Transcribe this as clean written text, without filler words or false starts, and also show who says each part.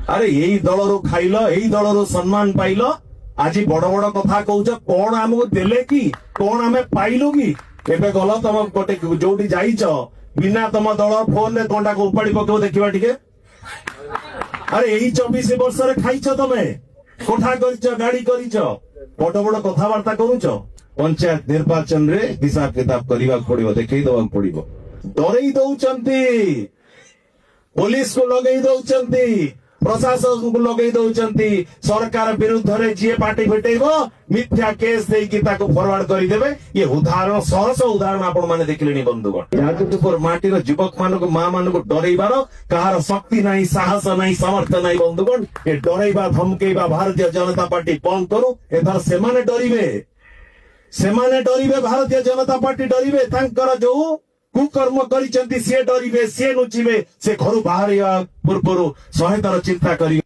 Speaker 1: अरे यही दलरू खाइल यही दलरू सम्मान पाइल आज बड़ बड़ कथा कौच कौन आमको देले कि कौन आम पाइलु कि एबे गल तुम गोटे जो जाइच बिना तुम दल फोन रे कंटा को उपाड़ी पकेव देखा टिके अरे यही 24 वर्ष रे खाइच तमे कोठा करिच गाड़ी करिच बड़ बड़ कथबार्ता करुच पंचायत निर्वाचन रे हिसाब किताब करने पड़ो देखई दवा पड़ो डरई दौरान पुलिस को लगे दौरान प्रशासन को लगे दौरान सरकार विरुद्ध रे जी पार्टी भेटेब मिथ्या केस देकी फरवर्ड करदेवे ये उदाहरण सहस उदाहरण आपण मैंने देखिले बंधुगण जाजपुर माटीर युवक मान माँ मान डरइबार कहार शक्ति नहीं साहस नहीं सामर्थ्य नहीं बंधुगण ये डरइबा धमकेबा भारतीय जनता पार्टी बंद करू एथर सेमाने डरिबे भारतीय जनता पार्टी डरिबे तांकर जो कुकर्म करिसेंती से डरिबे से नुचिबे से घर बाहर पूर्व 100 थर चिंता करी